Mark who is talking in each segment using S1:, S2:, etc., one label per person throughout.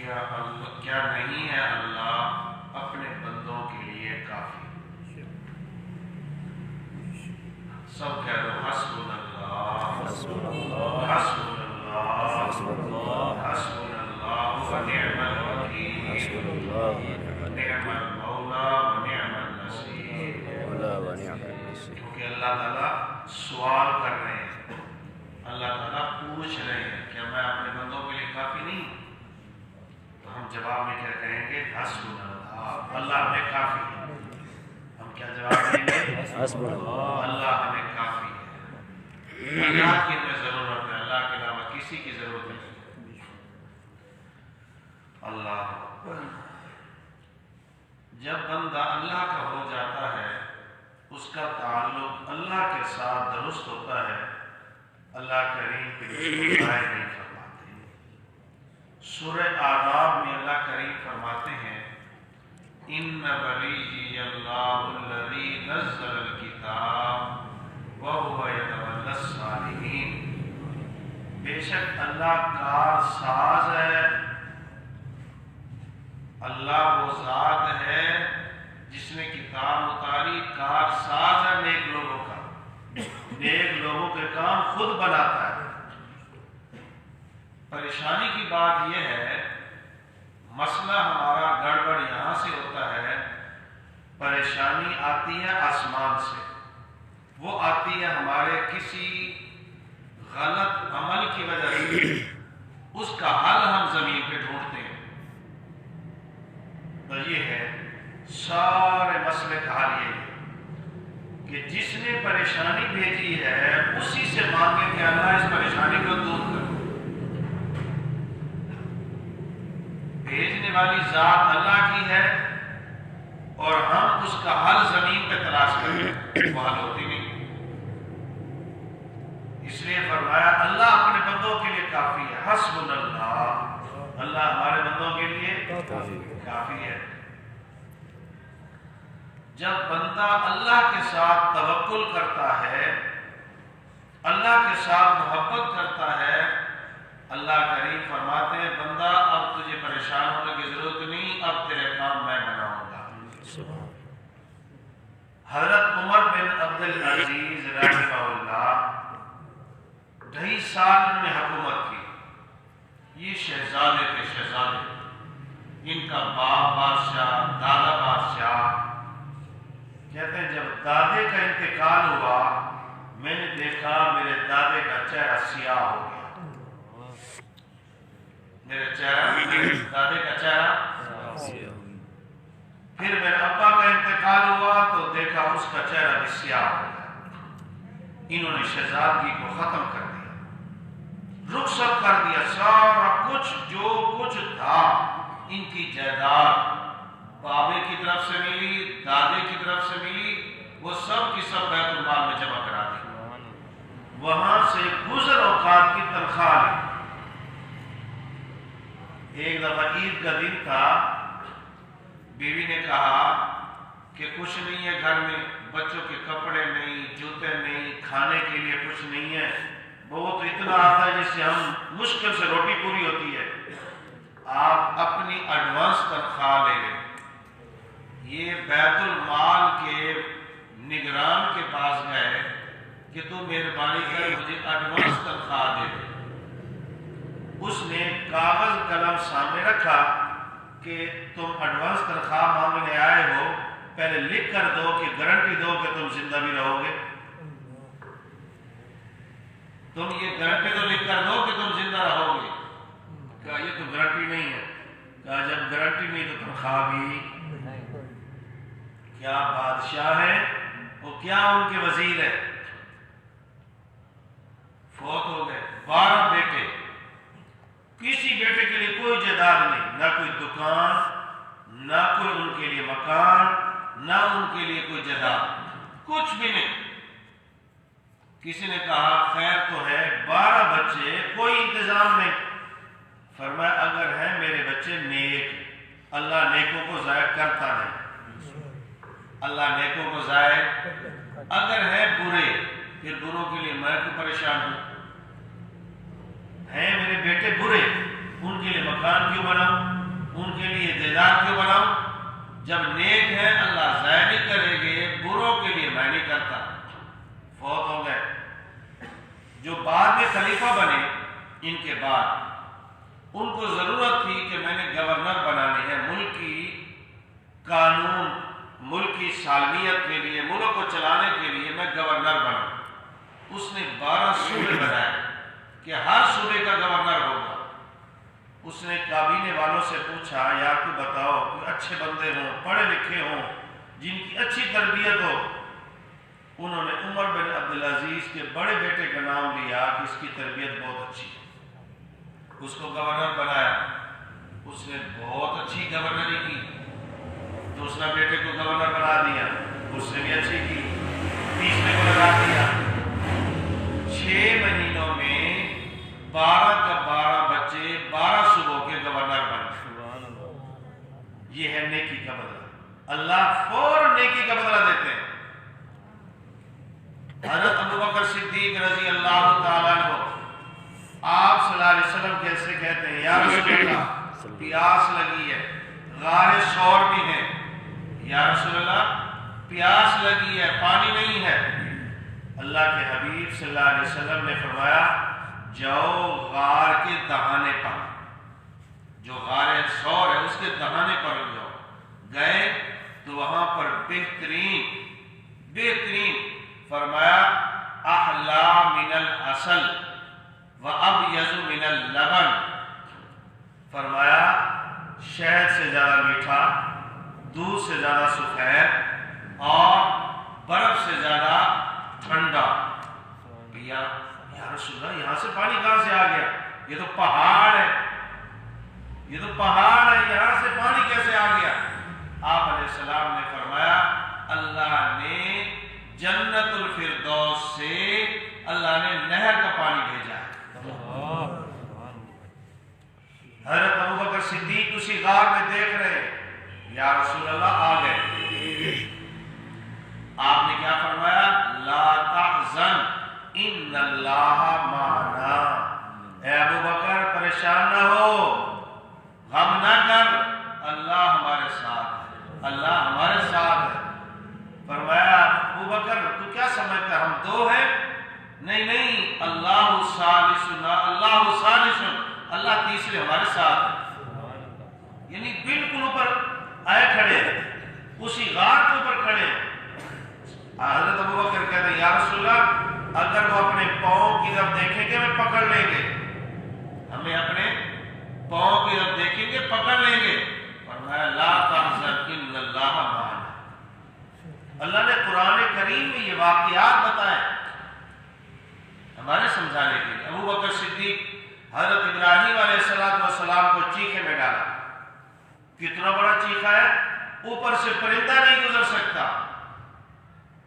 S1: کیا نہیں ہے اللہ اپنے بندوں کے لیے کافی؟ سب کہہ دو حسبنا اللہ حسبنا اللہ حسبنا اللہ حسبنا اللہ ونعم الوکیل نعم المولا ونعم النصیر. کیونکہ اللہ تعالیٰ سوال کر رہے ہیں، اللہ تعالیٰ پوچھ رہے ہیں کیا میں اپنے بندوں کے لیے کافی نہیں؟ تو ہم جواب میں کیا کہیں گے؟ حسبنا اللہ، اللہ ہمیں کافی ہے. ہم کیا جواب دیں گے؟ حسبنا اللہ، اللہ ہمیں کافی ہے. اللہ کی ہمیں ضرورت ہے، اللہ کے علاوہ کسی کی ضرورت نہیں. اللہ جب بندہ اللہ کا ہو جاتا ہے، اس کا تعلق اللہ کے ساتھ درست ہوتا ہے، اللہ کریم پہ ضائع نہیں فرماتے. سورہ آداب میں اللہ کریم فرماتے ہیں ان ولی اللہ الذی نزل الکتاب وهو یتولی الصالحین. بے شک اللہ کار ساز ہے، اللہ وہ ذات ہے جس نے کتاب اتاری، کار ساز ہے نیک لوگوں کا، نیک لوگوں کے کام خود بناتا ہے. پریشانی کی بات یہ ہے، مسئلہ ہمارا گڑبڑ یہاں سے ہوتا ہے، پریشانی آتی ہے آسمان سے، وہ آتی ہے ہمارے کسی غلط عمل کی وجہ سے، اس کا حل ہم زمین پہ ڈھونڈتے ہیں. تو یہ ہے سارے مسئلے کا حل یہ ہے کہ جس نے پریشانی بھیجی ہے اسی سے مانگے کہ اللہ اس پریشانی کو دور کر. بھیجنے والی ذات اللہ کی ہے اور ہم اس کا حل زمین پہ تلاش کریں، وہ حل ہوتی نہیں. اس لیے فرمایا اللہ اپنے بندوں کے لیے کافی ہے. حسبنا اللہ، اللہ ہمارے بندوں کے لیے کافی ہے. جب بندہ اللہ کے ساتھ توکل کرتا ہے، اللہ کے ساتھ محبت کرتا ہے، اللہ کریم فرماتے ہیں بندہ اب تجھے پریشان ہونے کی ضرورت نہیں، اب تیرے کام میں بناؤں گا. حضرت عمر بن عبدالعزیز رحمہ اللہ 2.5 سال انہوں نے حکومت کی. یہ شہزادے تھے، شہزادے، ان کا باپ بادشاہ، دادا بادشاہ. کہتے ہیں جب دادے کا انتقال ہوا میں نے دیکھا میرے دادے کا چہرہ سیاہ ہو گیا. میرے دادے کا چہرہ سیاہ. پھر میرے ابا کا انتقال ہوا تو دیکھا اس کا چہرہ بھی سیاہ ہو گیا. انہوں نے شہزادگی کو ختم کر دیا، رخصت کر دیا. سارا کچھ جو کچھ تھا ان کی جائیداد بابے کی طرف سے ملی، دادے کی طرف سے ملی، وہ سب کی سب بیت المال میں جمع کرا دی. وہاں سے گزر اوقات کی تنخواہ لی. ایک دفعہ عید کا دن تھا، بیوی نے کہا کہ کچھ نہیں ہے گھر میں، بچوں کے کپڑے نہیں، جوتے نہیں، کھانے کے لیے کچھ نہیں ہے، بہت اتنا آتا ہے جس سے ہم مشکل سے روٹی پوری ہوتی ہے، آپ اپنی ایڈوانس تنخواہ لے لیں. یہ بیت المال کے نگران کے پاس گئے کہ تو مہربانی کر مجھے ایڈوانس تنخواہ دے دے. اس نے کاغذ قلم سامنے رکھا کہ تم ایڈوانس تنخواہ مانگنے آئے ہو، پہلے لکھ کر دو کہ گارنٹی دو کہ تم زندہ بھی رہو گے. تم یہ گارنٹی تو لکھ کر دو کہ تم زندہ رہو گے. کہا یہ تو گارنٹی نہیں ہے. کہا جب گارنٹی نہیں تو تنخواہ بھی. کیا بادشاہ ہے وہ، کیا ان کے وزیر ہے. فوت ہو گئے 12 بیٹے، کسی بیٹے کے لیے کوئی جائیداد نہیں، نہ کوئی دکان، نہ کوئی ان کے لیے مکان، نہ ان کے لیے کوئی جائیداد، کچھ بھی نہیں. کسی نے کہا خیر تو ہے 12 بچے، کوئی انتظام نہیں. فرمایا اگر ہیں میرے بچے نیک، اللہ نیکوں کو ضائع کرتا نہیں، اللہ نیکوں کو ضائع. اگر ہے برے پھر بروں کے لیے میں کیوں پریشان ہوں. ہیں میرے بیٹے برے، ان کے لیے مکان کیوں بناؤں. جب نیک ہیں اللہ ضائع نہیں کرے گے، بروں کے لیے میں نہیں کرتا۔ فوت ہو گئے، جو بعد میں خلیفہ بنے ان کے بعد، ان کو ضرورت تھی کہ میں نے گورنر بنانے ہیں، ملک کی قانون، ملک کی سالمیت کے لیے، ملک کو چلانے کے لیے میں گورنر بنا۔ اس نے 12 صوبے بنائے کہ ہر صوبے کا گورنر ہوگا۔ اس نے کابینہ والوں سے پوچھا، یار تو بتاؤ کوئی اچھے بندے ہوں، پڑھے لکھے ہوں، جن کی اچھی تربیت ہو۔ انہوں نے عمر بن عبدالعزیز کے بڑے بیٹے کا نام لیا کہ اس کی تربیت بہت اچھی ہے، اس کو گورنر بنایا۔ اس نے بہت اچھی گورنری کی۔ دوسرا بیٹے کو گورنر بنا دیا، اس نے بھی اچھی کی۔ تیسرے کو لگا دیا۔ 6 مہینوں میں 12 کا 12 بچے 12 صوبوں کے گورنر بن گئے۔ یہ ہے نیکی کا بدلہ۔ اللہ فوراً نیکی کا بدلہ دیتے ہیں۔ حضرت ابوبکر صدیق رضی اللہ تعالیٰ عنہ، آپ صلی اللہ علیہ وسلم کیسے کہتے ہیں، یا رسول اللہ پیاس لگی ہے، غار ثور میں ہے، یا رسول اللہ پیاس لگی ہے، پانی نہیں ہے۔ اللہ کے حبیب صلی اللہ علیہ وسلم نے فرمایا، جاؤ غار کے دہانے پر، جو غار ثور ہے اس کے دہانے پر جاؤ۔ گئے تو وہاں پر بہترین فرمایا، احلا من العسل وابیض من اللبن، فرمایا شہد سے زیادہ میٹھا، دودھ سے زیادہ سفید اور برف سے زیادہ ٹھنڈا۔ یا رسول اللہ یہاں سے پانی کہاں سے آ گیا؟ یہ تو پہاڑ ہے، یہ تو پہاڑ ہے، یہاں سے پانی کیسے آ گیا؟ آپ علیہ السلام نے فرمایا، اللہ نے جنت الفردوس سے اللہ نے نہر کا پانی بھیجا ہے۔ حضرت ابوبکر صدیق اسی غار میں دیکھ رہے، یا رسول اللہ آ گئے۔ آپ نے کیا فرمایا؟ لا تحزن ان اللہ معنا، اے ابوبکر پریشان نہ ہو، غم نہ کر، اللہ ہمارے ساتھ ہے، اللہ ہمارے ساتھ ہے۔ فرمایا ابوبکر تو کیا سمجھتا ہم 2 ہیں؟ نہیں، اللہ ثالثنا، اللہ ثالث، اللہ تیسرے ہمارے ساتھ ہے۔ یعنی بالکل اوپر آئے کھڑے، اسی غار کے اوپر کھڑے۔ حضرت ابوبکر کہتے ہیں، یا رسول اللہ اگر وہ اپنے پاؤں کی طرف دیکھیں گے ہمیں پکڑ لیں گے، ہمیں اپنے پاؤں کی طرف دیکھیں گے پکڑ لیں گے۔ فرمایا لا تحزن ان اللہ معنا۔ اللہ نے قرآن کریم میں یہ واقعات بتائے ہمارے سمجھانے کے لیے۔ ابوبکر صدیق حضرت ابراہیم علیہ السلام کو چیخے میں ڈالا۔ کتنا بڑا چیخا ہے، اوپر سے پرندہ نہیں گزر سکتا،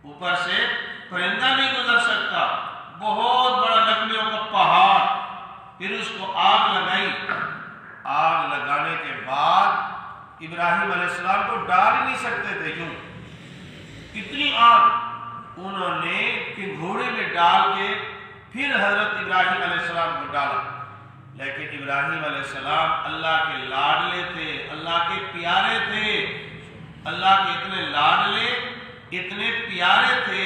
S1: اوپر سے پرندہ نہیں گزر سکتا، بہت بڑا لکڑیوں کا پہاڑ۔ پھر اس کو آگ لگائی، آگ لگانے کے بعد ابراہیم علیہ السلام کو ڈال ہی نہیں سکتے تھے، کیوں؟ اتنی آگ انہوں نے گھوڑے میں ڈال کے پھر حضرت ابراہیم علیہ السلام کو ڈالا۔ لیکن ابراہیم علیہ السلام اللہ کے لاڈلے تھے، اللہ کے پیارے تھے، اللہ کے اتنے لاڈلے اتنے پیارے تھے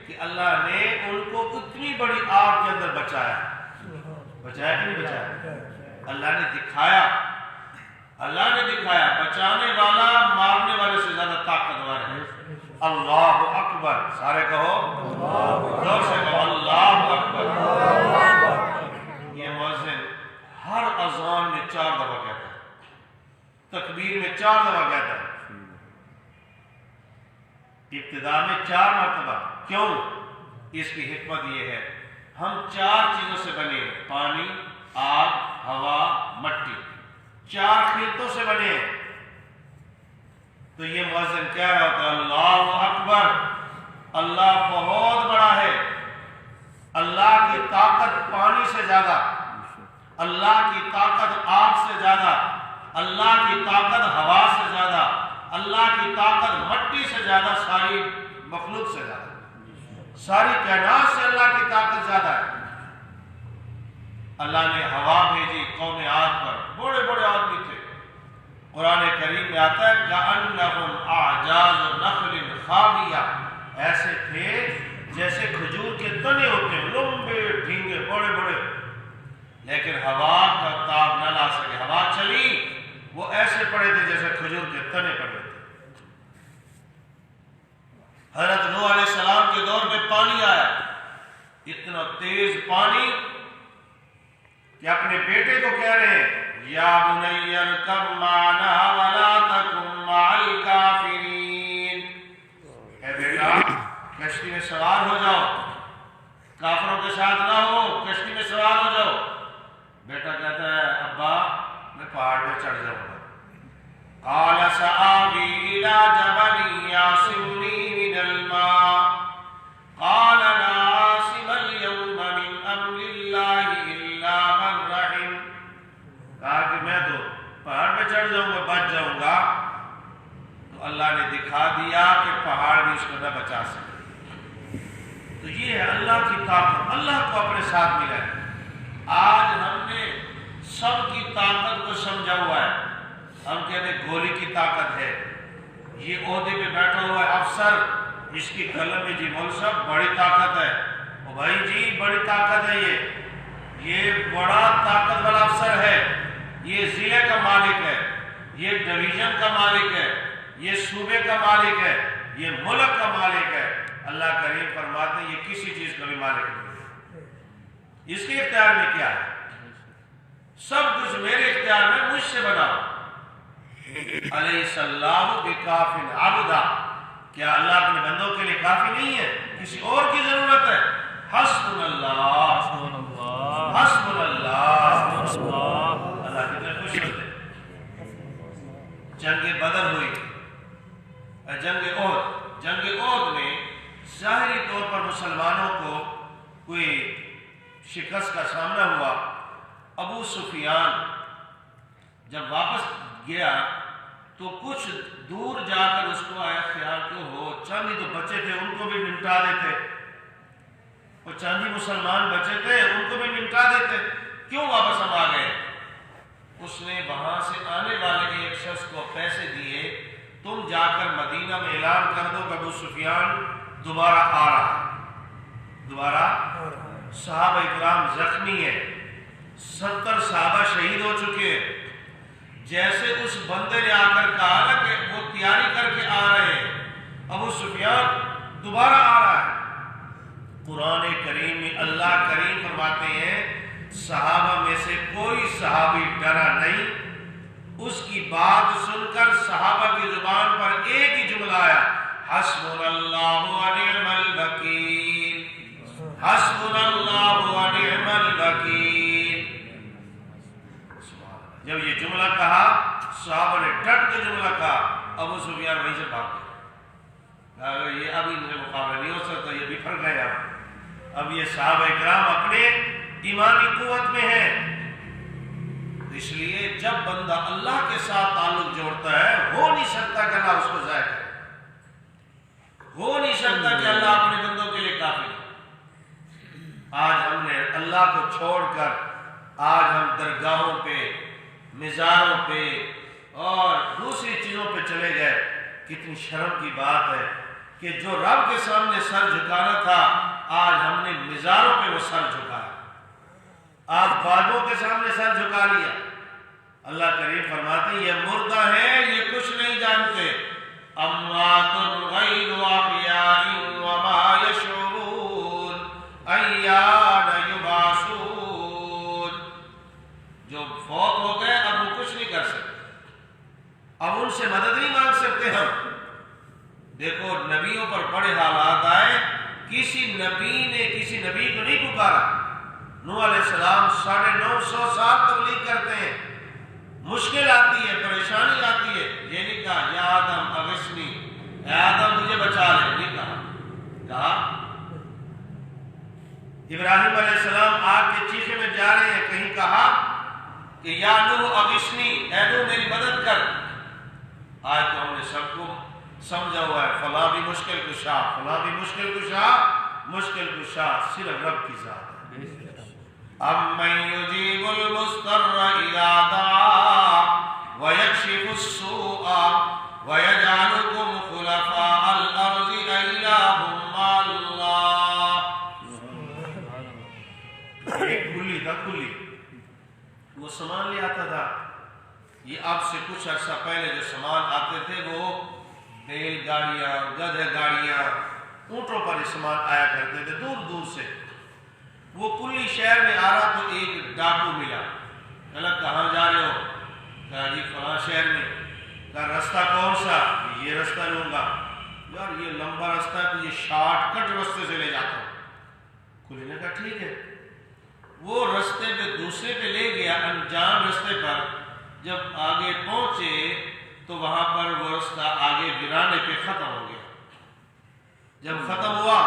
S1: کہ اللہ نے ان کو اتنی بڑی آگ کے اندر بچایا کہ نہیں بچایا؟ اللہ نے دکھایا، اللہ نے دکھایا بچانے والا مارنے والے سے زیادہ طاقتور ہے۔ اللہ اکبر، سارے کہو، زور سے کہو اللہ اکبر۔ یہ مؤذن ہر اذان میں 4 دفعہ کہتا ہے، تکبیر میں 4 دفعہ کہتا ہے، ابتدا میں 4 مرتبہ۔ کیوں؟ اس کی حکمت یہ ہے، ہم 4 چیزوں سے بنے ہیں، پانی، آگ، ہوا، مٹی، 4 خلطوں سے بنے ہیں۔ تو یہ مؤذن کہہ رہا ہوتا ہے اللہ اکبر، اللہ بہت بڑا ہے، اللہ کی طاقت پانی سے زیادہ، اللہ کی طاقت آگ سے زیادہ، اللہ کی طاقت ہوا سے زیادہ، اللہ کی طاقت مٹی سے زیادہ، ساری مخلوق سے زیادہ، ساری کائنات سے اللہ کی طاقت زیادہ ہے۔ اللہ نے ہوا بھیجی قوم عاد پر، بڑے بڑے آدمی تھے، قرآن کریم میں آتا ہے کأنہم اعجاز نخل خاویہ، ایسے تھے جیسے کھجور کے تنے ہوتے ہیں، لمبے ڈھینگے بڑے بڑے، لیکن ہوا کا تاب نہ لا سکے، ہوا چلی وہ ایسے پڑے تھے جیسے کھجور کے تنے پڑے تھے۔ حضرت نوح علیہ السلام کے دور میں پانی آیا، اتنا تیز پانی کہ اپنے بیٹے کو کہہ رہے ہیں یا بنی ارکب معنا ولا تکن مع الکافرین، اے بیٹا کشتی میں سوار ہو جاؤ، کافروں کے ساتھ نہ ہو، کشتی میں سوار ہو جاؤ۔ بیٹا کہتا ہے ابا میں پہاڑ پہ چڑھ جاؤں گا۔ قال سآوی الی جبل یعصمنی من الماء قال لا عاصم اليوم من امر اللہ الا من رحم، کہا کہ میں تو پہاڑ پہ چڑھ جاؤں گا، بچ جاؤں گا، تو اللہ نے دکھا دیا کہ پہاڑ بھی اس کو نہ بچا سکے۔ تو یہ ہے اللہ کی طاقت، اللہ کو اپنے ساتھ ملا ہے۔ آج ہم نے سب کی طاقت کو سمجھا ہوا ہے، ہم کہتے ہیں گولی کی طاقت ہے، یہ عہدے پہ بیٹھا ہوا ہے افسر، اس کی قلم میں جی مول صاحب بڑی طاقت ہے، او بھائی جی بڑی طاقت ہے، یہ بڑا طاقت والا افسر ہے، یہ ضلع کا مالک ہے، یہ ڈویژن کا مالک ہے، یہ صوبے کا مالک ہے، یہ ملک کا مالک ہے۔ اللہ کریم فرماتے ہیں یہ کسی چیز کا بھی مالک نہیں ہے، اس کے اختیار میں کیا ہے؟ سب کچھ میرے اختیار میں، مجھ سے بناؤ۔ الیس اللہ بکاف عبدا، کیا اللہ اپنے بندوں کے لیے کافی نہیں ہے؟ کسی اور کی ضرورت ہے؟ حسبنا اللہ، حسبنا اللہ، اللہ کتنے خوش ہوتے۔ جنگ بدر ہوئی، جنگ احد میں ظاہری طور پر مسلمانوں کو کوئی شکست کا سامنا ہوا۔ ابو سفیان جب واپس گیا تو کچھ دور جا کر اس کو آیا خیال کہ ہو چاندی تو بچے تھے ان کو بھی نمٹا دیتے، وہ چاندی مسلمان بچے تھے ان کو بھی نمٹا دیتے، کیوں واپس ہم آ گئے؟ اس نے وہاں سے آنے والے ایک شخص کو پیسے دیے، تم جا کر مدینہ میں اعلان کر دو کہ ابو سفیان دوبارہ آ رہا ہے، دوبارہ۔ صحابہ اکرام زخمی ہیں، 70 صحابہ شہید ہو چکے ہیں۔ جیسے اس بندے نے آ کر کہا نا کہ وہ تیاری کر کے آ رہے ہیں، ابو سفیان دوبارہ آ رہا ہے، قرآن کریم میں اللہ کریم فرماتے ہیں صحابہ میں سے کوئی صحابی ڈرا نہیں۔ اس کی بات سن کر صحابہ کی زبان پر ایک ہی جملہ آیا، حسبنا اللہ ونعم الوکیل، حسبنا اللہ ونعم الوکیل۔ جب یہ جملہ کہا صحابہ نے ڈٹ کے جملہ کہا، ابو سفیان وہیں سے بھاگ گیا، یہ اب ان سے مقابلہ نہیں ہو سکتا، یہ بکھر گئے۔ اب یہ صحابہ اکرام اپنے ایمانی قوت میں ہیں۔ اس لیے جب بندہ اللہ کے ساتھ تعلق جوڑتا ہے، ہو نہیں سکتا کہ اللہ اس کو ضائع کرے، ہو نہیں سکتا کہ اللہ اپنے بندوں کے لیے کافی ہے۔ آج ہم نے اللہ کو چھوڑ کر آج ہم درگاہوں پہ، مزاروں پہ اور دوسری چیزوں پہ چلے گئے۔ کتنی شرم کی بات ہے کہ جو رب کے سامنے سر جھکانا تھا آج ہم نے مزاروں پہ وہ سر جھکایا، آج بابوں کے سامنے سر جھکا لیا۔ اللہ کریم فرماتے ہیں یہ مردہ ہیں، یہ کچھ نہیں جانتے، اموات غیر احیاء وما یشعرون ایان یبعثون، جو فوت ہو گئے اب وہ کچھ نہیں کر سکتے، اب ان سے مدد نہیں مانگ سکتے ہم۔ دیکھو نبیوں پر بڑے حالات آئے، کسی نبی نے کسی نبی کو نہیں پکارا۔ نوح علیہ السلام 950 سال تبلیغ کرتے ہیں، مشکل آتی ہے، پریشانی آتی ہے، یہ نہیں کہا یا آدم اغثنی، اے آدم مجھے بچا لے، نہیں کہا ابراہیم علیہ السلام آگ کے چیخے میں جا رہے ہیں، کہیں کہا کہ یا نوح اغثنی، اے نوح میری مدد کر۔ آج تو ہم نے سب کو سمجھا ہوا ہے فلاں بھی مشکل کشا، فلاں بھی مشکل کشا، مشکل کشا صرف رب کی ذات ہے۔ امن یجیب المضطر اذا دعا ویکشف السوء ویجعلکم خلفاء وہ سامان لے آتا تھا۔ یہ اب سے کچھ عرصہ پہلے جو سامان آتے تھے وہ بیل گاڑیاں، گدھے گاڑیاں، اونٹوں پر یہ سامان آیا کرتے تھے دور دور سے۔ وہ کلی شہر میں آ رہا تو ایک ڈاکو ملا، کہا کہاں جا رہے ہو؟ کہا جی فلاں شہر میں۔ کہا رستہ کون سا؟ یہ رستہ لوں گا۔ یار یہ لمبا رستہ ہے تو یہ شارٹ کٹ رستے سے لے جاتا ہوں۔ کلی نے کہا ٹھیک ہے۔ وہ رستے پہ دوسرے پہ لے گیا، انجان رستے پر جب آگے پہنچے تو وہاں پر وہ رستہ آگے ویرانے پہ ختم ہو گیا۔ جب ختم ہوا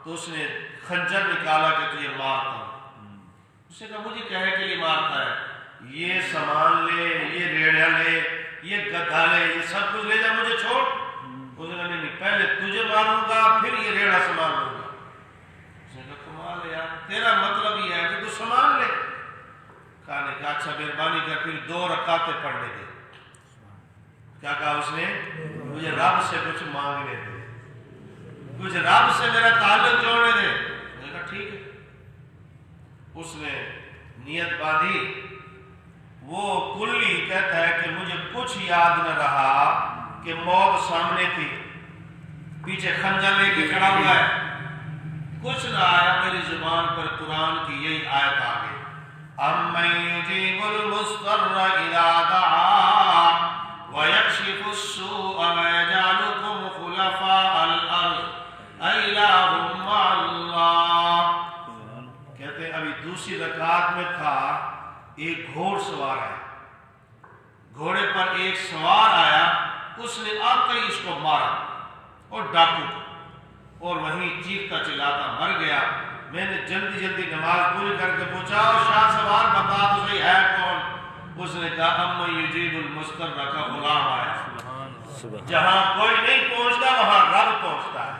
S1: تو اس نے خنجر نکالا کہ تجھے مارتا ہوں۔ اس نے کہا مجھے کہے کے لیے مارتا ہے؟ یہ سامان لے، یہ ریڑھا لے، یہ گدھا لے، یہ سب کچھ لے جا، مجھے چھوڑ۔ اس نے کہا نہیں پہلے تجھے ماروں گا پھر یہ ریڑھا سامان لوں گا۔ اس نے کہا کمال ہے یار، تیرا مطلب یہ ہے کہ تو سامان لے۔ کہا نے کہا اچھا مہربانی کر پھر 2 رکعتیں پڑھنے دے۔ کیا کہا اس نے؟ مجھے رب سے کچھ مانگنے دے، کچھ رب سے میرا تعلق جوڑنے دے۔ میں نے کہا ٹھیک ہے۔ اس نے نیت باندھی۔ وہ کلی کہتا ہے کہ مجھے کچھ یاد نہ رہا کہ موت سامنے تھی، پیچھے خنجر لے کے کھڑا ہوا ہے، کچھ نہ آیا میری زبان پر قرآن کی یہی آیت آ گئی، اَمَّن يُجِيبُ الْمُضْطَرَّ إِذَا دَعَاهُ وَيَكْشِفُ السُّوءَ وَيَجْعَلُكُمْ خُلَفَاءَ الْأَرْضِ أَإِلَٰهٌ مَّعَ اللَّهِ۔ کہتے ہیں ابھی دوسری رکعت میں تھا، ایک گھوڑ سوار ہے، گھوڑے پر ایک سوار آیا، اس نے آتے ہی اس کو مارا اور ڈاکو کو، اور وہیں چیختا چلاتا مر گیا۔ میں نے جلدی جلدی نماز پوری کر کے پوچھا اور شاہ سوار بتا تو صحیح ہے کون؟ اس نے کہا اَمَّن يُجِيبُ الْمُضْطَرَّ کا غلام آیا۔ جہاں کوئی نہیں پہنچتا وہاں رب پہنچتا ہے۔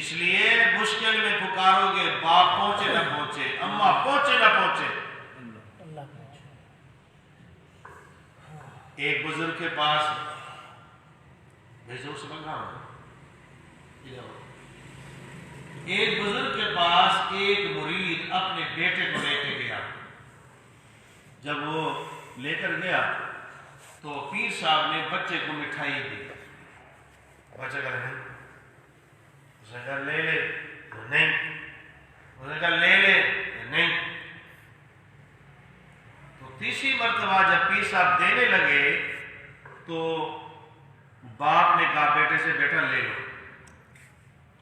S1: اس لیے مشکل میں پکارو گے، باپ پہنچے نہ پہنچے، اماں پہنچے نہ پہنچے۔ ایک بزرگ کے پاس ایک بزرگ کے پاس ایک مرید اپنے بیٹے کو لے کے گیا۔ جب وہ لے کر گیا تو پیر صاحب نے بچے کو مٹھائی دی۔ بچہ کہا نہیں، اس نے کہا لے لے، نہیں، اس نے کہا لے لے، نہیں۔ تو تیسری مرتبہ جب پیر صاحب دینے لگے تو باپ نے کہا بیٹے سے بیٹا لے لو۔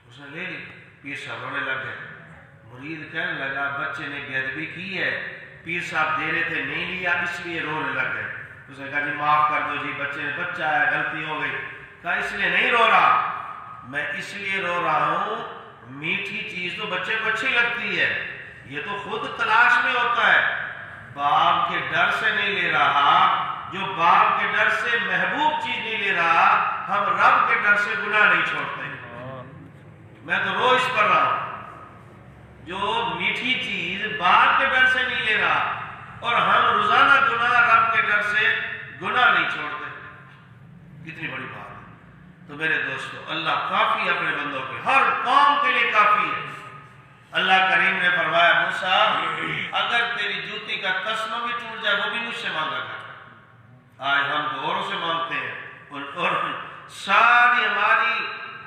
S1: اس نے لے لی۔ پیر صاحب رونے لگ گئے۔ مرید کہنے لگا بچے نے بے ادبی کی ہے، پیر صاحب دے رہے تھے نہیں لیا اس لیے رونے لگ گئے۔ اس نے کہا جی معاف کر دو جی، بچے نے بچہ ہے، غلطی ہو گئی۔ کہا اس لیے نہیں رو رہا، میں اس لیے رو رہا ہوں میٹھی چیز تو بچے کو اچھی لگتی ہے، یہ تو خود تلاش میں ہوتا ہے، باپ کے ڈر سے نہیں لے رہا۔ جو باپ کے ڈر سے محبوب چیز نہیں لے رہا، ہم رب کے ڈر سے گناہ نہیں چھوڑتے۔ میں تو روز پڑھ رہا ہوں، جو میٹھی چیز باپ کے ڈر سے نہیں لے رہا اور ہم روزانہ گناہ رب کے ڈر سے گناہ نہیں چھوڑتے، کتنی بڑی بات ہے۔ تو میرے دوستو اللہ کافی ہے اپنے بندوں پہ، ہر قوم کے لیے کافی ہے۔ اللہ کریم نے فرمایا موسیٰ اگر تیری جوتی کا تسمہ بھی ٹوٹ جائے وہ بھی مجھ سے مانگا کر۔ آج ہم تو اوروں سے مانگتے ہیں، اور ساری ہماری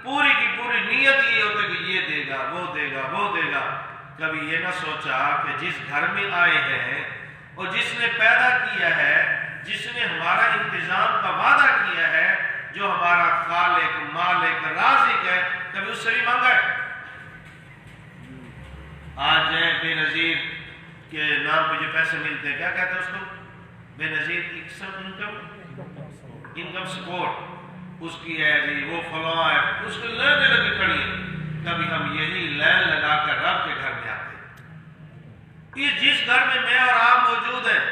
S1: پوری کی پوری نیت یہ ہوتا ہے کہ یہ دے گا، وہ دے گا، وہ دے گا۔ کبھی یہ نہ سوچا کہ جس گھر میں آئے ہیں اور جس نے پیدا کیا ہے، جس نے ہمارا انتظام کا وعدہ کیا ہے، جو ہمارا خالق، مالک، رازق ہے، کبھی اس سے بھی مانگا ہے؟ آج جائیں بے نظیر کے نام پہ جو پیسے ملتے ہیں، کیا کہتے ہیں اس کو؟ بے نظیر انکم سپورٹ، اس کی ہے جی، وہ فلاں ہے، اس کو لائنیں لگی کھڑی ہیں۔ کبھی ہم یہی لائن لگا کر رب کے گھر میں آتے ہیں۔ یہ جس گھر میں میں اور آپ موجود ہیں،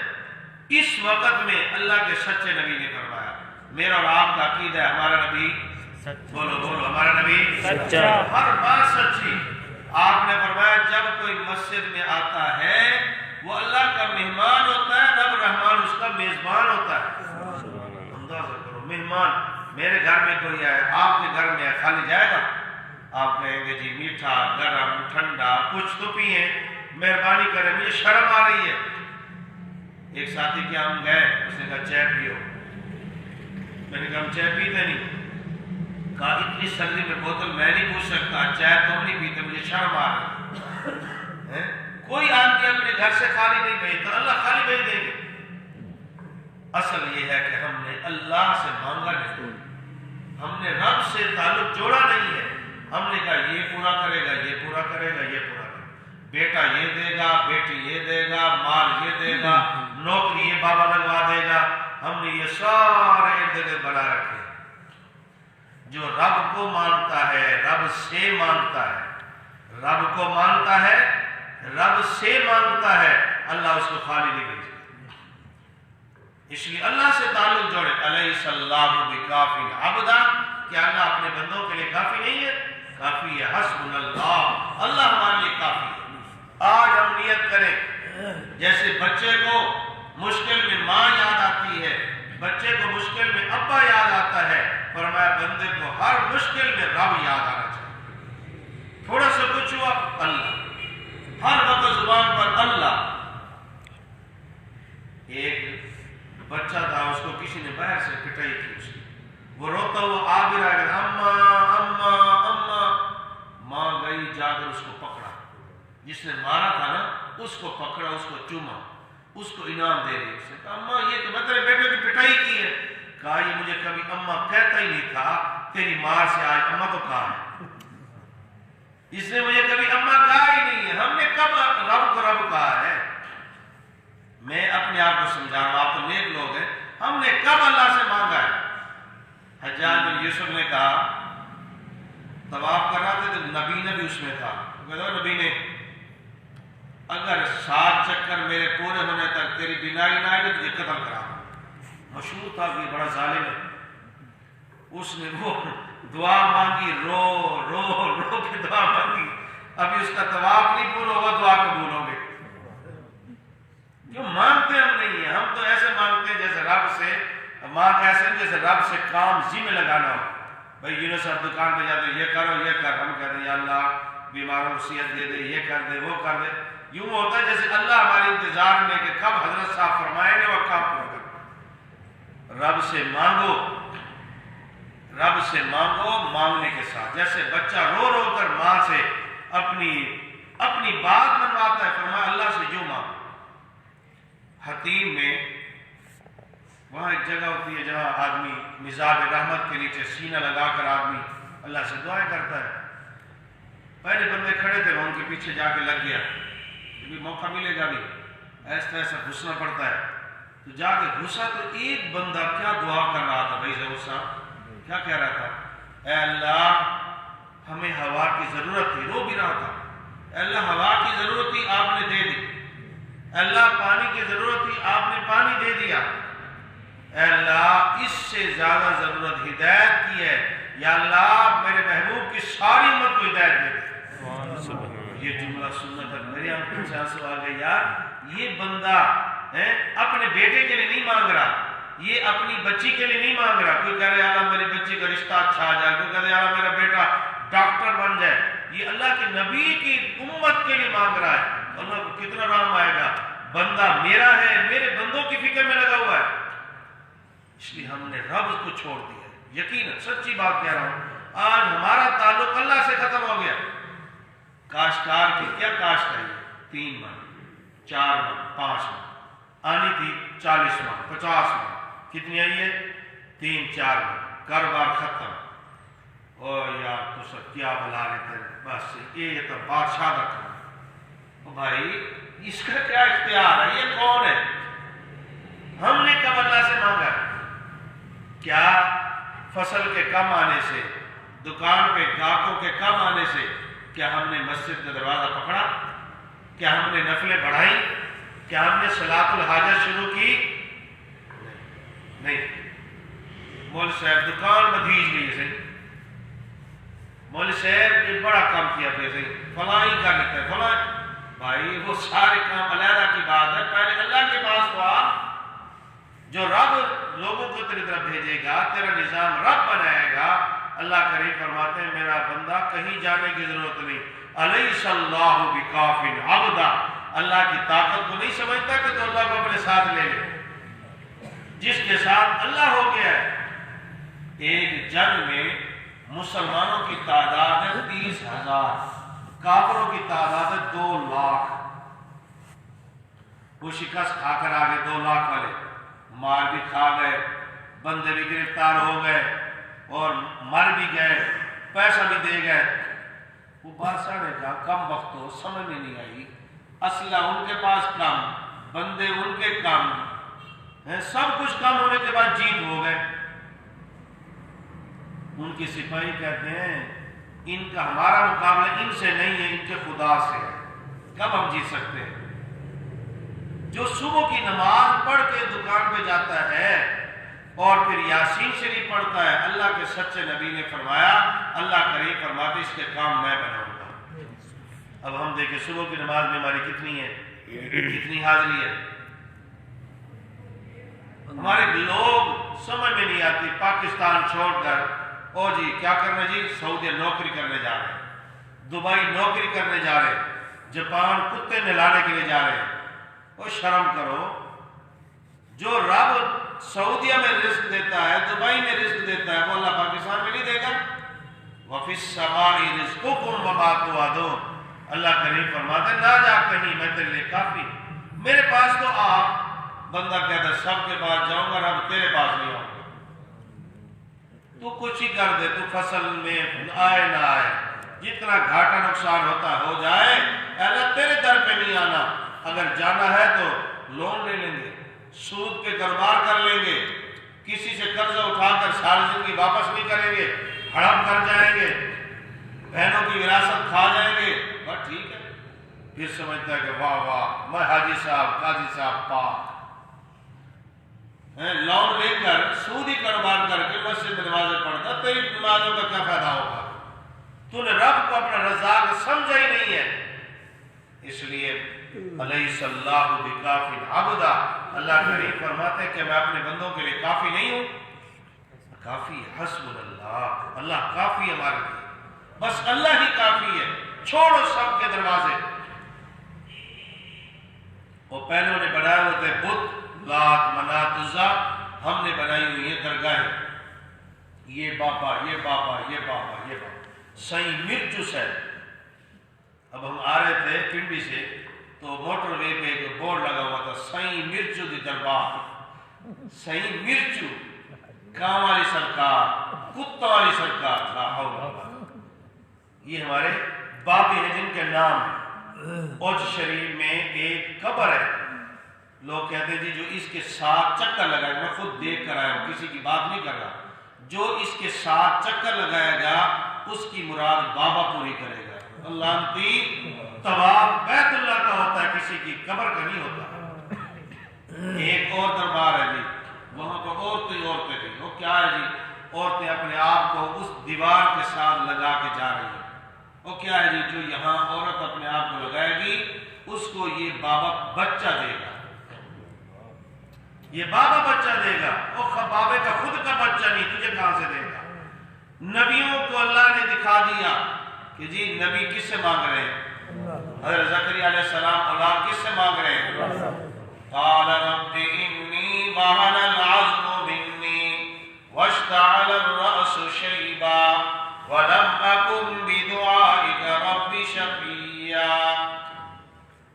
S1: اس وقت میں اللہ کے سچے نبی نے فرمایا، میرا اور آپ کا عقیدہ ہے ہمارا نبی، بولو بولو، ہمارا نبی سچا، ہر بات سچی۔ آپ نے فرمایا جب کوئی مسجد میں آتا ہے وہ اللہ کا مہمان ہوتا ہے، رب رحمان اس کا میزبان ہوتا ہے۔ اندازہ کرو، مہمان میرے گھر میں کوئی آئے، آپ کے گھر میں خالی جائے گا؟ آپ کہیں گے جی میٹھا، گرم، ٹھنڈا کچھ تو پیئیں، مہربانی کریں، مجھے شرم آ رہی ہے۔ ایک ساتھی کے ہم گئے، اس نے کہا چائے پیو، میں نے کہا ہم چائے پیتے نہیں، کہا اتنی سردی میں بوتل میں نہیں پوچھ سکتا، چائے تم نہیں پیتے، مجھے شرم آ رہی ہے۔ کوئی آدمی اپنے گھر سے خالی نہیں بھیجتا، اللہ خالی بھیج دیں گے۔ اصل یہ ہے کہ ہم نے اللہ سے مانگا نہیں، ہم نے رب سے تعلق جوڑا نہیں ہے، ہم نے کہا یہ پورا کرے گا، یہ پورا کرے گا، یہ پورا کرے گا، بیٹا یہ دے گا، بیٹی یہ دے گا، مال یہ دے گا، نوکری یہ بابا لگوا دے گا، ہم نے یہ سارے ارد گرد بنا رکھے۔ جو رب کو مانتا ہے، رب سے مانگتا ہے، رب کو مانتا ہے، رب سے مانگتا ہے، اللہ اس کو خالی نہیں بھیجتا۔ اس لیے اللہ سے تعلق جوڑے۔ الیس اللہ بکاف عبدا، کیا اللہ اپنے بندوں کے لیے کافی نہیں ہے؟ کافی ہے، حسبنا اللہ، اللہ ہمارے لیے کافی ہے۔ آج ہم نیت کریں، جیسے بچے کو مشکل میں ماں یاد آتی ہے، بچے کو مشکل میں ابا یاد آتا ہے، فرمایا بندے کو ہر مشکل میں رب یاد آنا چاہیے۔ تھوڑا سا کچھ ہوا اللہ، ہر وقت زبان پر اللہ۔ ایک بچہ تھا، اس کو کسی نے باہر سے پٹائی کی، اس کی وہ روتا ہوا آ بھی رہا ہے، اماں اماں اماں، ماں گئی جا کر اس کو پکڑا، جس نے مارا تھا نا اس کو پکڑا، اس کو چوما، اس کو انعام دے رہی، اس نے کہا اماں یہ تو میں تیرے بیٹے کی پٹائی کی ہے، کہا یہ مجھے کبھی اماں کہتا ہی نہیں تھا، تیری ماں سے آج اماں تو کہا ہے، اس نے مجھے کبھی اماں کہا ہی نہیں ہے، ہم نے کب رب کو رب کہا ہے؟ میں اپنے آپ کو سمجھا رہا ہوں، آپ تو نیک لوگ ہیں، ہم نے کب اللہ سے مانگا ہے؟ حجاج بن یوسف نے کہا، طواف کر رہا تھا تو نبی نے بھی اس میں تھا، کہا نبی نے اگر 7 چکر میرے پورے ہونے تک تیری بینائی نہ آئے تو یہ قتل کرا۔ مشہور تھا کہ بڑا ظالم ہے، اس نے وہ دعا مانگی، رو رو رو کے دعا مانگی، ابھی اس کا طواف نہیں پورا ہوا، دعا قبول ہو گئی۔ جو مانگتے ہم نہیں ہیں، ہم تو ایسے مانگتے ہیں جیسے رب سے ایسے جیسے رب سے کام ذمہ لگانا ہو۔ بھائی یونس صاحب دکان پہ جاتے یہ کرو یہ کر، ہم کہتے ہیں یا اللہ بیماروں کو صحت دے دے، یہ کر دے وہ کر دے، یوں ہوتا ہے جیسے اللہ ہمارے انتظار میں کہ کب حضرت صاحب فرمائیں گے اور کام پورا کریں۔ رب سے مانگو، رب سے مانگو مانگنے کے ساتھ، جیسے بچہ رو رو کر ماں سے اپنی بات منواتا ہے، فرمایا اللہ سے جو مانگو۔ حتیم میں وہاں ایک جگہ ہوتی ہے جہاں آدمی مزار رحمت کے نیچے سینہ لگا کر آدمی اللہ سے دعائیں کرتا ہے۔ پہلے بندے کھڑے تھے، وہ ان کے پیچھے جا کے لگ گیا، بھی موقع ملے گا بھی، ایسا ایسا گھسنا پڑتا ہے، تو جا کے گھسا تو ایک بندہ کیا دعا کر رہا تھا بھائی ظہور صاحب، کیا کہہ رہا تھا؟ اے اللہ ہمیں ہوا کی ضرورت تھی، رو بھی رہا تھا، اے اللہ ہوا کی ضرورت تھی آپ نے دے دی، اے اللہ پانی کی ضرورت تھی آپ نے پانی دے دیا، اے اللہ اس سے زیادہ ضرورت ہدایت کی ہے، یا اللہ میرے محبوب کی ساری امت کو ہدایت دے دے۔ یہ جملہ سننے تک میری آنکھوں سے آنسو آ گئے، یار یہ بندہ اپنے بیٹے کے لیے نہیں مانگ رہا، یہ اپنی بچی کے لیے نہیں مانگ رہا، کوئی کہہ رہا ہے اللہ میری بچی کا رشتہ اچھا آ جائے، کوئی کہہ رہا ہے اللہ میرا بیٹا ڈاکٹر بن جائے، یہ اللہ کے نبی کی امت کے لیے مانگ رہا ہے۔ اللہ کو کتنا رحم آئے گا، بندہ میرا ہے، میرے بندوں کی فکر میں لگا ہوا ہے، اس لیے ہم نے رب کو چھوڑ دیا۔ یقیناً سچی بات کہہ رہا ہوں، آج ہمارا تعلق اللہ سے ختم ہو گیا۔ کاشتکار کی کیا کاشت ہے؟ 3 من 4 من 5 من آنی تھی، 40 من 50 من کتنی آئی ہے؟ 3-4 من، کاروبار ختم۔ او یار تو سب کیا بلا رہے تھے، بس یہ تو بادشاہ کا کام۔ بھائی اس کا کیا اختیار ہے؟ یہ کون ہے؟ ہم نے کب اللہ سے مانگا؟ کیا فصل کے کم آنے سے، دکان پہ گاہکوں کے کم آنے سے کیا ہم نے مسجد کا دروازہ پکڑا؟ کیا ہم نے نفلیں بڑھائی؟ کیا ہم نے صلاۃ الحاجت شروع کی؟ نہیں۔ مول صاحب دکان بدھیج گئی سے، مول صاحب یہ بڑا کام کیا پہ سے، فلاں ہی کر لیتا ہے فلاں، بھائی وہ سارے کام علیحدہ کی بات ہے، پہلے اللہ کے پاس تو آ، جو رب لوگوں کو تیری طرف بھیجے گا، تیرا نظام رب بنائے گا۔ اللہ کریم فرماتے ہیں میرا بندہ کہیں جانے کی ضرورت نہیں، الیس اللہ بکاف عبدا، اللہ کی طاقت کو نہیں سمجھتا کہ تو اللہ کو اپنے ساتھ لے لے جس کے ساتھ اللہ ہو گیا ہے۔ ایک جنگ میں مسلمانوں کی تعداد ہے 30,000، کافروں کی تعداد ہے 2 لاکھ۔ وہ شکست کھا کر آگے 2 لاکھ والے مار بھی کھا گئے، بندے بھی گرفتار ہو گئے اور مر بھی گئے، پیسہ بھی دے گئے۔ وہ بادشاہ نے کہا کم وقت ہو، سمجھ میں نہیں آئی، اسلحہ ان کے پاس کم، بندے ان کے کم، سب کچھ کم ہونے کے بعد جیت ہو گئے۔ ان کے سپاہی کہتے ہیں ان کا ہمارا مقابلہ ان سے نہیں ہے، ان کے خدا سے ہے، کب ہم جیت سکتے ہیں؟ جو صبح کی نماز پڑھ کے دکان پہ جاتا ہے اور پھر یاسین شریف پڑھتا ہے، اللہ کے سچے نبی نے فرمایا، اللہ کریم فرماتے اس کے کام میں بناؤں گا۔ اب ہم دیکھیں صبح کی نماز میں ہماری کتنی ہے، کتنی حاضری ہے۔ ہمارے لوگ سمجھ میں نہیں آتی، پاکستان چھوڑ کر او جی کیا کرنا جی، سعودی نوکری کرنے جا رہے ہیں، دبئی نوکری کرنے جا رہے ہیں، جاپان کتے نہلانے کے لیے جا رہے ہیں۔ وہ شرم کرو، جو رب سعودیہ میں رزق دیتا ہے، دبئی میں رزق دیتا ہے، وہ اللہ پاکستان میں نہیں دے گا؟ وَفِي السَّمَاءِ رِزْقُكُمْ وَمَا تُوعَدُونَ۔ اللہ کریم فرماتے ہیں نہ جا کہیں، میں تیرے لیے کافی، میرے پاس تو آ۔ بندہ کہتا ہے سب کے پاس جاؤں گا، رب تیرے پاس نہیں آؤں گا۔ تو کچھ ہی کر دے، تو فصل میں آئے نہ آئے، جتنا گھاٹا نقصان ہوتا ہو جائے، اللہ تیرے در پہ نہیں آنا۔ اگر جانا ہے تو لون لے لیں گے، سود پہ کاروبار کر لیں گے، کسی سے قرضہ اٹھا کر ساری زندگی واپس نہیں کریں گے، ہڑپ کر جائیں گے، بہنوں کی وراثت کھا جائیں گے، بس ٹھیک ہے۔ پھر سمجھتا ہے کہ واہ واہ میں حاجی صاحب قاضی صاحب پاک، لون لے کر سودی کاروبار کر کے مسجد میں نمازیں پڑھتا، تیری نمازوں کا کیا فائدہ ہوگا؟ تو نے رب کو اپنا رزاق سمجھا ہی نہیں ہے۔ اس لیے الیس اللہ بکافٍ عبدا، اللہ کریم فرماتے ہیں کہ میں اپنے بندوں کے لیے کافی نہیں ہوں؟ کافی حسبنا اللہ، اللہ کافی ہمارے لیے، بس اللہ ہی کافی ہے، چھوڑو سب کے دروازے۔ وہ پہلے نے بنائے ہوئے تھے بت، لات منات عزا، ہم نے بنائی ہوئی یہ درگاہیں، یہ بابا یہ بابا یہ بابا یہ بابا، سائیں مرچس ہے۔ اب ہم آ رہے تھے پنڈی سے تو موٹر وے پہ ایک بورڈ لگا ہوا تھا، سائیں مرچو دی دربار، سائیں مرچو، کام والی سرکار، کتا والی سرکار، لا حول ولا قوت۔ یہ ہمارے بابی ہیں جن کے نام ہیں۔ اوج شریف میں ایک قبر ہے، لوگ کہتے ہیں جی جو اس کے ساتھ چکر لگائے، میں خود دیکھ کر آیا ہوں، کسی کی بات نہیں کر رہا، جو اس کے ساتھ چکر لگائے گا اس کی مراد بابا پوری کرے گا۔ اللہ کی طواف بیت اللہ کا ہوتا ہے، کسی کی قبر کا نہیں ہوتا۔ ایک اور دربار ہے جی، وہاں پر عورتیں تھیں، وہ کیا ہے جی، عورتیں اپنے آپ کو اس دیوار کے ساتھ لگا کے جا رہی ہیں۔ وہ کیا ہے جی، جو یہاں عورت اپنے آپ کو لگائے گی اس کو یہ بابا بچہ دے گا، یہ بابا بچہ دے گا۔ وہ بابے کا خود کا بچہ نہیں، تجھے کہاں سے دے گا؟ نبیوں کو اللہ نے دکھا دیا کہ جی نبی کس سے مانگ رہے ہیں؟ حضرت زکریا علیہ السلام اولاد کس سے مانگ رہے ہیں؟ قال رب انی وہن العظم منی واشتعل الرأس شیبا ولم اکن بدعائک رب شقیا۔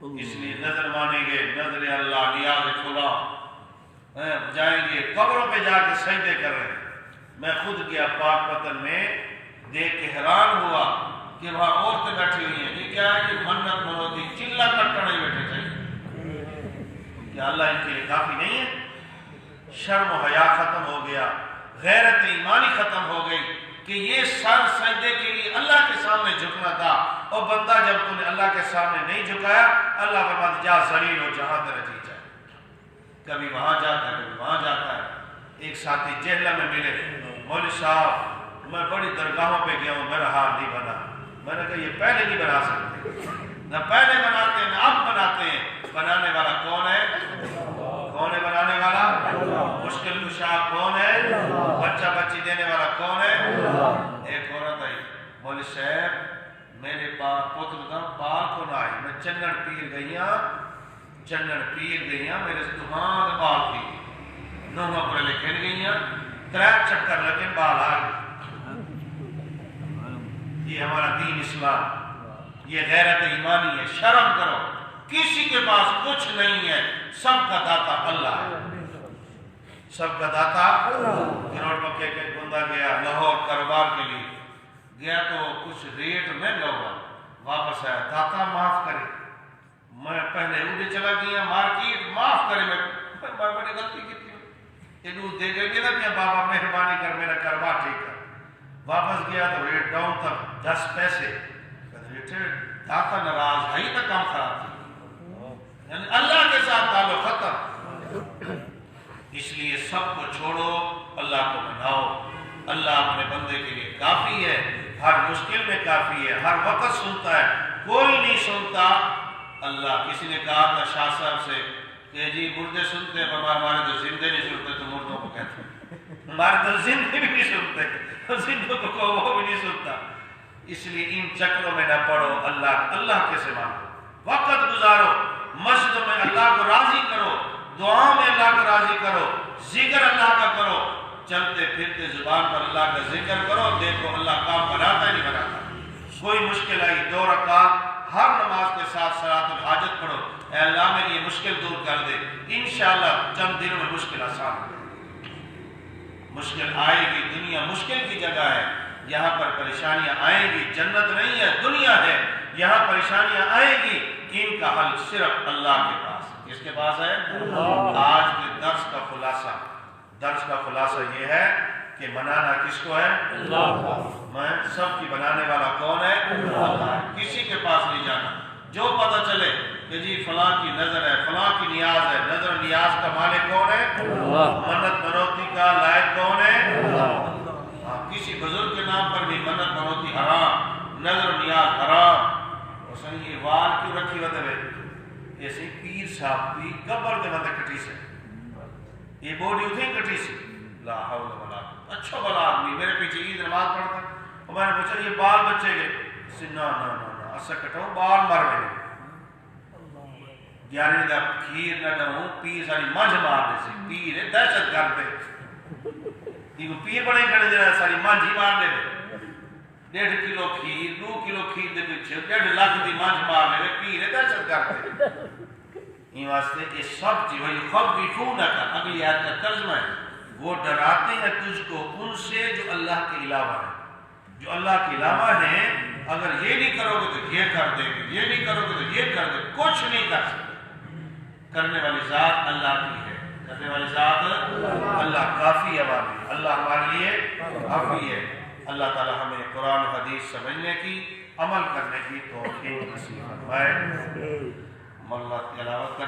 S1: اس لیے نظر مانیں گے، نظر اللہ نیاز کھلا، جائیں گے قبروں پہ جا کے سجدے کر رہے ہیں۔ میں خود گیا پاک پتن میں، دیکھ کے حیران ہوا کہ وہاں عورتیں بیٹھی ہوئی ہیں، یہ کیا ہے کہ منت منوتی چلا کٹا نہیں بیٹھے چاہیے، کیا اللہ ان کے لیے کافی نہیں ہے؟ شرم و حیا ختم ہو گیا، غیرت ایمانی ختم ہو گئی کہ یہ سر سجدے کے لیے اللہ کے سامنے جھکنا تھا، اور بندہ جب تم نے اللہ کے سامنے نہیں جھکایا، اللہ فرماتا جا ذلیل ہو جہاں تیرا جی جائے۔ کبھی وہاں جاتا ہے کبھی وہاں جاتا ہے۔ ایک ساتھی جہلم میں ملے، مولوی صاحب میں بڑی درگاہوں پہ گیا ہوں، میرا حال نہیں بنا۔ میں نے کہا یہ پہلے نہیں بنا سکتے، نہ پہلے بناتے ہیں نہ اب بناتے ہیں، بنانے والا کون ہے؟ کون ہے بنانے والا؟ مشکل کشا کون ہے؟ بچہ بچی دینے والا کون ہے؟ ایک عورت آئی، مولوی صاحب میرے پوتر کا بال کو نہ آئی، میں چنگڑ پیر گئی ہاں، چنن پیر گئی میرے دہاں بال پی نوہ پر لکھن گئی 3 چکر لگے بال آ گئے. یہ ہمارا دین اسلام، یہ غیرت ایمانی ہے. شرم کرو، کسی کے پاس کچھ نہیں ہے، سب کا داتا اللہ ہے، سب کا داتا. گروڑ پکے کے بندہ گیا لاہور کاروبار کے لیے گیا تو کچھ ریٹ مہنگا ہوا، واپس آیا داتا معاف کرے. میں پہلے ادھر چلا گیا مارکیٹ، معاف کرے، میں بڑی غلطی کی تھی، یہ دے گئے نا کہ بابا مہربانی کر میرا کاروبار ٹھیک کر. واپس گیا تو ریٹ ڈاؤن تھا 10 پیسے. داتا ناراض ہے ہی نہ کام خراب تھی، یعنی اللہ کے ساتھ تعلق ختم. اس لیے سب کو چھوڑو، اللہ کو مناؤ. اللہ اپنے بندے کے لیے کافی ہے، ہر مشکل میں کافی ہے، ہر وقت سنتا ہے. کوئی نہیں سنتا اللہ. کسی نے کہا تھا شاہ صاحب سے کہ جی مردے سنتے ہیں، پر ہمارے تو زندے نہیں سنتے، تو مردوں کو کہتے ہیں ہمارے تو زندے بھی نہیں سنتے، زندوں کو وہ بھی نہیں سنتا. اس لیے ان چکروں میں نہ پڑو. اللہ کے سے مانگو، وقت گزارو، مسجدوں میں اللہ کو راضی کرو، دعاؤں میں اللہ کو راضی کرو، ذکر اللہ کا کرو. چلتے پھرتے زبان پر اللہ کا ذکر کرو، دیکھو اللہ کام بناتا ہے نہیں بناتا. کوئی مشکل آئی 2 رکعت ہر نماز کے ساتھ صلاۃ الحاجت پڑھو، اے اللہ میری یہ مشکل دور کر دے. انشاءاللہ چند دنوں میں مشکل آسان ہو. مشکل آئے گی، دنیا مشکل کی جگہ ہے، یہاں پر پریشانیاں آئیں گی. جنت نہیں ہے، دنیا ہے، یہاں پریشانیاں آئیں گی. ان کا حل صرف اللہ کے پاس. کس کے پاس ہے؟ آج کے درس کا خلاصہ یہ ہے کہ منانا کس کو ہے؟ اللہ کو. میں سب کی بنانے والا کون ہے؟ اللہ ہے. کسی کے پاس نہیں جانا. جو پتہ چلے کہ جی فلاں کی نظر ہے، فلاں کی نیاز ہے، نظر و نیاز کا مالک کون ہے؟ اللہ. منت منوتی کا لائق کون ہے؟ اللہ. کسی بزرگ کے نام پر بھی منت منوتی حرام، نظر و نیاز حرام. اور سنگی وال کیوں رکھی ہوتے ہوئے ایسے پیر صاحب بھی قبر کے مدد کٹی سے یہ بوڈی اتنی کٹی سی. لا حول ولا قوت. اچھا بلا آدمی میرے پیچھے عید نماز پڑھتا ہے، اور میں نے پوچھا یہ بال بچے گئے؟ نا نا نا اسا کٹاؤ بال مر گئے. 11 دا کھیر نہ دوں پیر ساری منج مار دے سی. پیر ہے دہشت گرد یہ پیر بڑے کھڑے جا ساری منج ہی مار دے. 1.5 کلو کھیر 2 کلو کھیر دے پیچھے 1.5 لاکھ دی منج مار دے. پیر ہے دہشت گرد. یہ واسطے یہ سب چیز وہی خبیفونک کا اگلی آیت کا ترجمہ ہے، وہ ڈراتے ہیں تجھ کو ان سے جو اللہ کے علاوہ ہے. جو اللہ کے علاوہ ہیں اگر یہ نہیں کرو گے تو یہ کر دیں گے، یہ نہیں کرو گے تو یہ کر دیں. کچھ نہیں کر سکتے. کرنے والی ذات اللہ کی ہے، کرنے والی ذات اللہ کافی ہے. اللہ ہمارے لیے کافی ہے. اللہ تعالی ہمیں قرآن و حدیث سمجھنے کی، عمل کرنے کی توفیق نصیب فرمائے. اللہ تلاوت کرتے